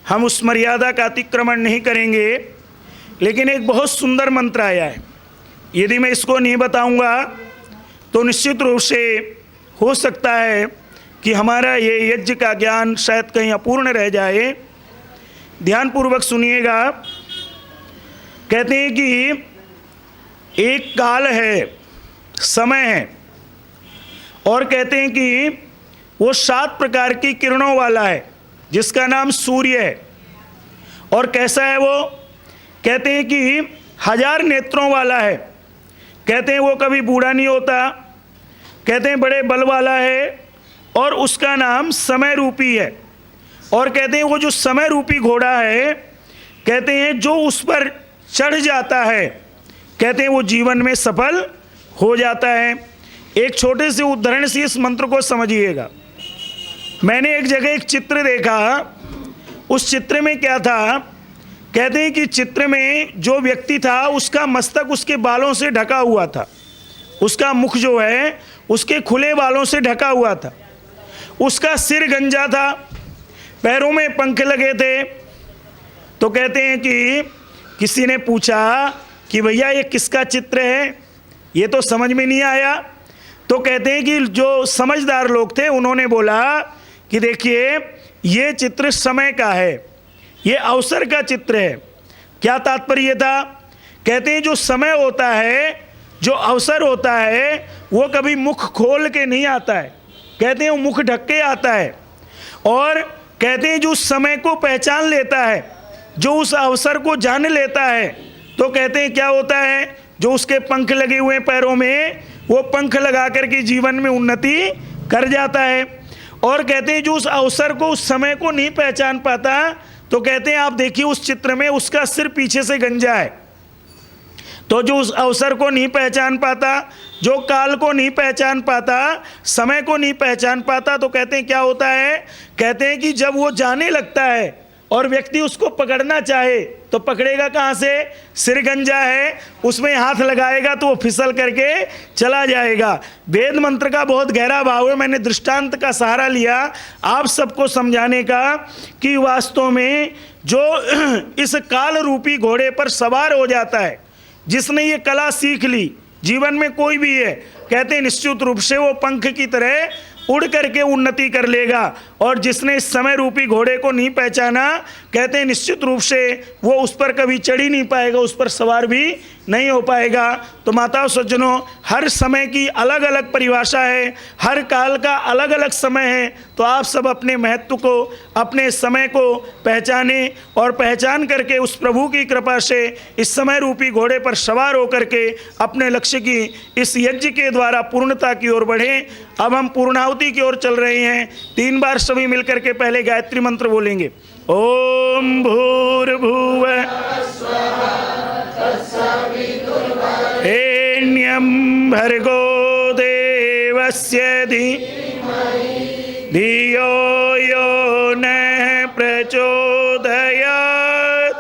हम उस मर्यादा का अतिक्रमण नहीं करेंगे, लेकिन एक बहुत सुंदर मंत्र आया है। यदि मैं इसको नहीं बताऊंगा तो निश्चित रूप से हो सकता है कि हमारा ये यज्ञ का ज्ञान शायद कहीं अपूर्ण रह जाए। ध्यानपूर्वक सुनिएगा। कहते हैं कि एक काल है, समय है, और कहते हैं कि वो 7 प्रकार की किरणों वाला है जिसका नाम सूर्य है। और कैसा है वो? कहते हैं कि 1000 नेत्रों वाला है। कहते हैं वो कभी बूढ़ा नहीं होता। कहते हैं बड़े बल वाला है, और उसका नाम समय रूपी है। और कहते हैं वो जो समय रूपी घोड़ा है, कहते हैं जो उस पर चढ़ जाता है, कहते हैं वो जीवन में सफल हो जाता है। एक छोटे से उदाहरण से इस मंत्र को समझिएगा। मैंने एक जगह एक चित्र देखा। उस चित्र में क्या था? कहते हैं कि चित्र में जो व्यक्ति था उसका मस्तक उसके बालों से ढका हुआ था, उसका मुख जो है उसके खुले बालों से ढका हुआ था, उसका सिर गंजा था, पैरों में पंख लगे थे। तो कहते हैं कि किसी ने पूछा कि भैया ये किसका चित्र है? ये तो समझ में नहीं आया। तो कहते हैं कि जो समझदार लोग थे उन्होंने बोला कि देखिए ये चित्र समय का है, ये अवसर का चित्र है। क्या तात्पर्य था? कहते हैं जो समय होता है, जो अवसर होता है, वो कभी मुख खोल के नहीं आता है। कहते हैं वो मुख ढक के आता है। और कहते हैं जो उस समय को पहचान लेता है, जो उस अवसर को जान लेता है, तो कहते हैं क्या होता है? जो उसके पंख लगे हुए पैरों में, वो पंख लगा करके जीवन में उन्नति कर जाता है। और कहते हैं जो उस अवसर को, उस समय को नहीं पहचान पाता, तो कहते हैं आप देखिए उस चित्र में उसका सिर पीछे से गंजा है। तो जो उस अवसर को नहीं पहचान पाता, जो काल को नहीं पहचान पाता, समय को नहीं पहचान पाता, तो कहते हैं क्या होता है? कहते हैं कि जब वो जाने लगता है और व्यक्ति उसको पकड़ना चाहे तो पकड़ेगा कहाँ से? सिर गंजा है, उसमें हाथ लगाएगा तो वो फिसल करके चला जाएगा। वेद मंत्र का बहुत गहरा भाव है। मैंने दृष्टांत का सहारा लिया आप सबको समझाने का कि वास्तव में जो इस काल रूपी घोड़े पर सवार हो जाता है, जिसने ये कला सीख ली, जीवन में कोई भी है, कहते हैं निश्चित रूप से वो पंख की तरह उड़ करके उन्नति कर लेगा। और जिसने इस समय रूपी घोड़े को नहीं पहचाना, कहते हैं निश्चित रूप से वो उस पर कभी चढ़ ही नहीं पाएगा, उस पर सवार भी नहीं हो पाएगा। तो माताओं सज्जनों, हर समय की अलग अलग परिभाषा है, हर काल का अलग अलग समय है। तो आप सब अपने महत्व को, अपने समय को पहचाने, और पहचान करके उस प्रभु की कृपा से इस समय रूपी घोड़े पर सवार होकर के अपने लक्ष्य की इस यज्ञ के द्वारा पूर्णता की ओर बढ़ें। अब हम पूर्णाहुति की ओर चल रहे हैं। 3 बार सभी मिलकर के पहले गायत्री मंत्र बोलेंगे। ओम भूर्भुव हेण्यं भर्गो देवस्य धियो यो नः प्रचोदयात्।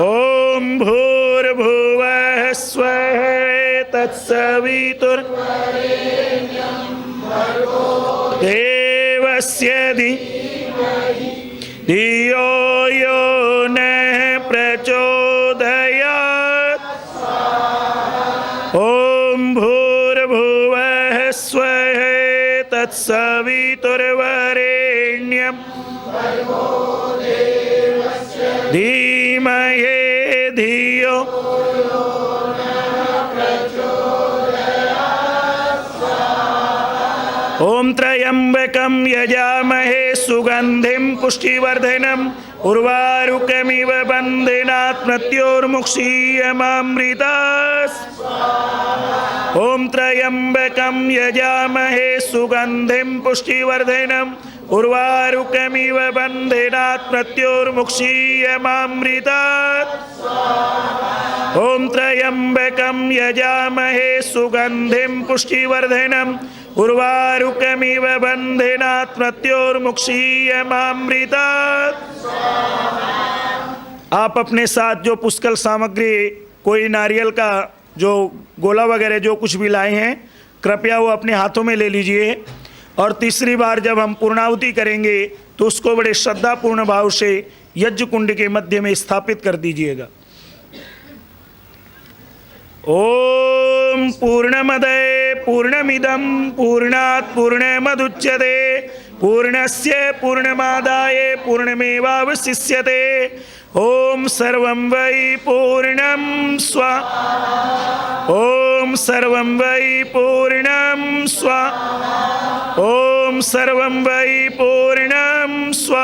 ओम भूर्भुवः स्वः तत्सवितुर्देवस्य धियो यो नः प्रचोदयात्। ओम भूर्भुवः स्वः तत्सवितुर्वरेण्यं धीमहि धियो ओम त्र्यंबकं यजामहे सुगंधिं पुष्टिवर्धनम् उर्वारुकमिव बन्धनात् मृत्योर्मुक्षीयमामृतात्। ओम त्र्यंबकं यजामहे सुगंधिं पुष्टिवर्धनम् उर्वारुकमिव बन्धनात् मृत्योर्मुक्षीयमामृतात्। ओम त्र्यंबकं यजामहे सुगंधिं पुष्टिवर्धनम् उर्वारुकमिव बन्धनात् मृत्योर्मुक्षीयमामृतात्। आप अपने साथ जो पुष्कल सामग्री, कोई नारियल का जो गोला वगैरह जो कुछ भी लाए हैं, कृपया वो अपने हाथों में ले लीजिए। और तीसरी बार जब हम पूर्णाहुति करेंगे तो उसको बड़े श्रद्धापूर्ण भाव से यज्ञ कुंड के मध्य में स्थापित कर दीजिएगा। ओम पूर्णमदे पूर्णमिदं पूर्णात् पूर्णमुदच्यते पूर्णस्य पूर्णमादाय पूर्णमेवावशिष्यते। ओम सर्वं वै पूर्णं स्व ओम सर्वं वै पूर्णं स्व ओम सर्वं वै पूर्णं स्व।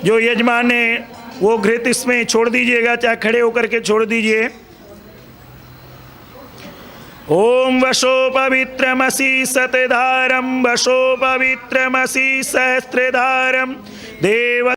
जो यजमान है वो घृत इसमें छोड़ दीजिएगा, चाहे खड़े होकर के छोड़ दीजिए। ओम वशो पवित्रमसि सतधारम वशो पवित्रमसि सहस्त्रधारम देव